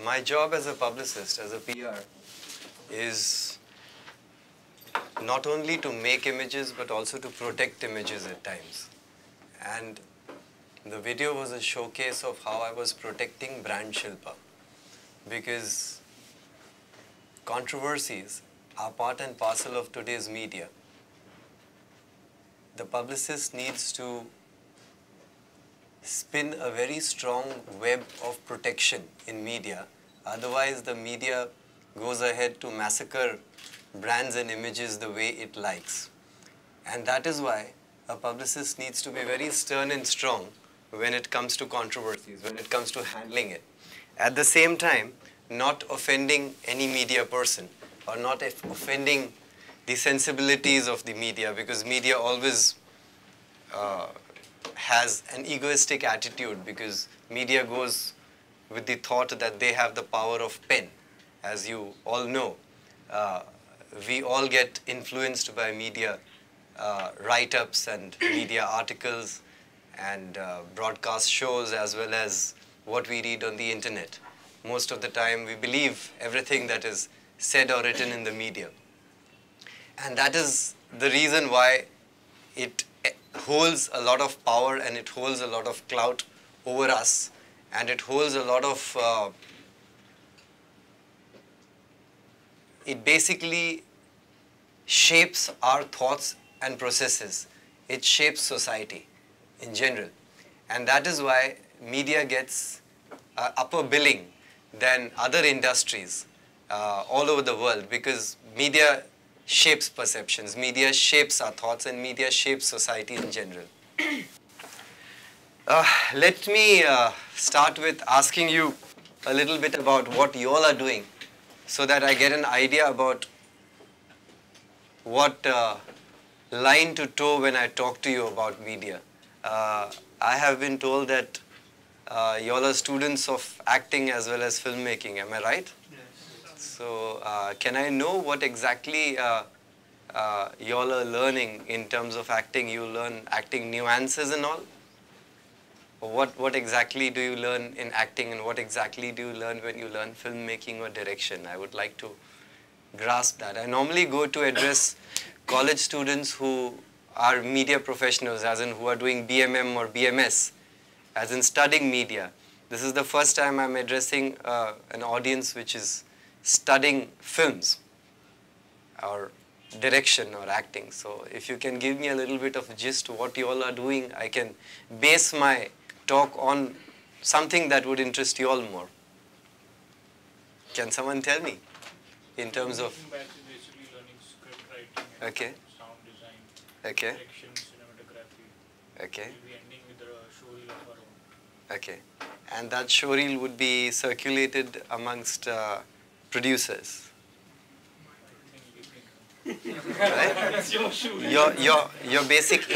My job as a publicist, as a PR, is not only to make images but also to protect images at times. And the video was a showcase of how I was protecting brand Shilpa, because controversies are part and parcel of today's media. The publicist needs to spin a very strong web of protection in media. Otherwise, the media goes ahead to massacre brands and images the way it likes. And that is why a publicist needs to be very stern and strong when it comes to controversies, when it comes to handling it. At the same time, not offending any media person or not offending the sensibilities of the media, because media always has an egoistic attitude, because media goes with the thought that they have the power of pen. As you all know, we all get influenced by media write-ups and media articles and broadcast shows, as well as what we read on the internet. Most of the time we believe everything that is said or written in the media. And that is the reason why it holds a lot of power and it holds a lot of clout over us, and it holds a lot of, it basically shapes our thoughts and processes. It shapes society in general. And that is why media gets upper billing than other industries all over the world, because media shapes perceptions, media shapes our thoughts, and media shapes society in general. Let me start with asking you a little bit about what you all are doing, so that I get an idea about what line to toe when I talk to you about media. I have been told that you all are students of acting as well as filmmaking, am I right? So, can I know what exactly you all are learning in terms of acting? You learn acting nuances and all? Or what exactly do you learn in acting, and what exactly do you learn when you learn filmmaking or direction? I would like to grasp that. I normally go to address college students who are media professionals, as in who are doing BMM or BMS, as in studying media. This is the first time I'm addressing an audience which is studying films or direction or acting. So if you can give me a little bit of a gist of what you all are doing, I can base my talk on something that would interest you all more. Can someone tell me in terms of... Basically learning script writing, Okay. sound design, Okay. direction, cinematography. Okay. We'll be ending with a showreel of our own. Okay. And that showreel would be circulated amongst producers. Right? Your basic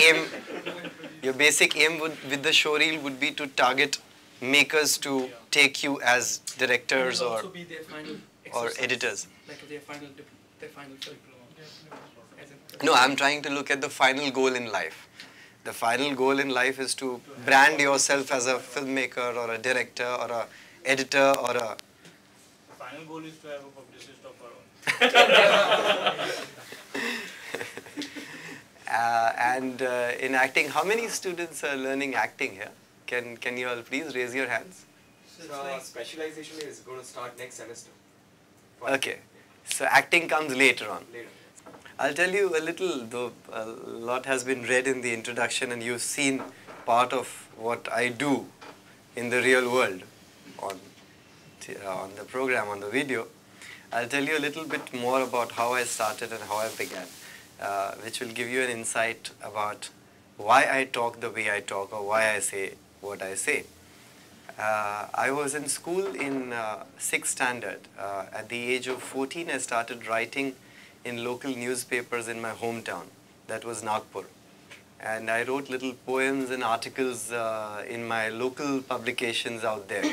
aim with the showreel would be to target makers to take you as directors or also be their final or editors. Like their final film. No, I'm trying to look at the final goal in life. The final goal in life is to brand yourself as a filmmaker or a director or a editor or a... The final goal is to have a publicist of our own. And in acting, how many students are learning acting here? Can you all please raise your hands? So specialization is going to start next semester. Okay, so acting comes later on. Later. I'll tell you a little, though a lot has been read in the introduction and you've seen part of what I do in the real world on the program, on the video. I'll tell you a little bit more about how I started and how I began, which will give you an insight about why I talk the way I talk or why I say what I say. I was in school in 6th standard. At the age of 14, I started writing in local newspapers in my hometown. That was Nagpur. And I wrote little poems and articles in my local publications out there.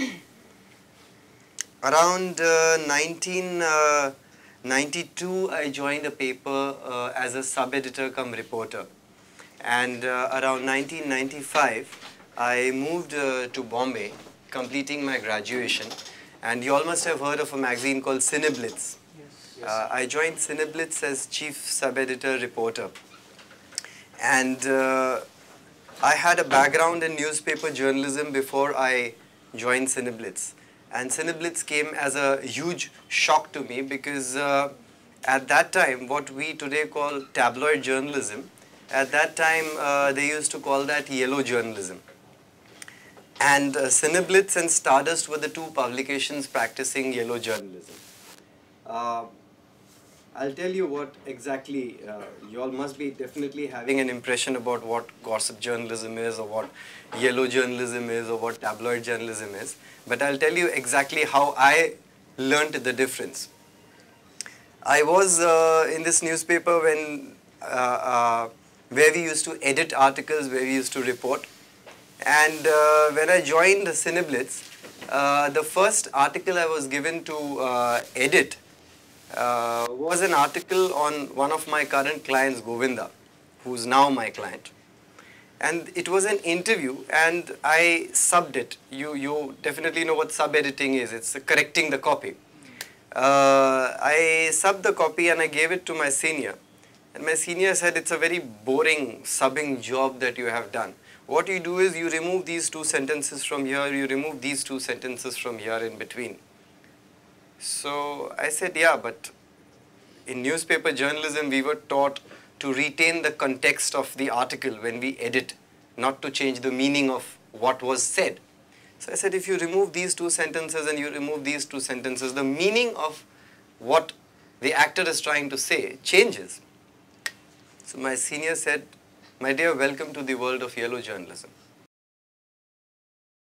Around 1992, I joined a paper as a sub-editor cum reporter. And around 1995, I moved to Bombay, completing my graduation. And you all must have heard of a magazine called Cineblitz. Yes. I joined Cineblitz as chief sub-editor reporter. And I had a background in newspaper journalism before I joined Cineblitz. And Cineblitz came as a huge shock to me because at that time, what we today call tabloid journalism, at that time they used to call that yellow journalism. And Cineblitz and Stardust were the two publications practicing yellow journalism. I'll tell you what exactly, you all must be definitely having an impression about what gossip journalism is, or what yellow journalism is, or what tabloid journalism is. But I'll tell you exactly how I learnt the difference. I was in this newspaper where we used to edit articles, where we used to report. And when I joined Cineblitz, the first article I was given to edit was an article on one of my current clients, Govinda, who's now my client. And it was an interview, and I subbed it. You definitely know what sub-editing is. It's correcting the copy. I subbed the copy and I gave it to my senior. And my senior said, it's a very boring subbing job that you have done. What you do is you remove these two sentences from here, you remove these two sentences from here in between. So I said, yeah, but in newspaper journalism, we were taught to retain the context of the article when we edit, not to change the meaning of what was said. So I said, if you remove these two sentences and you remove these two sentences, the meaning of what the actor is trying to say changes. So my senior said, my dear, welcome to the world of yellow journalism.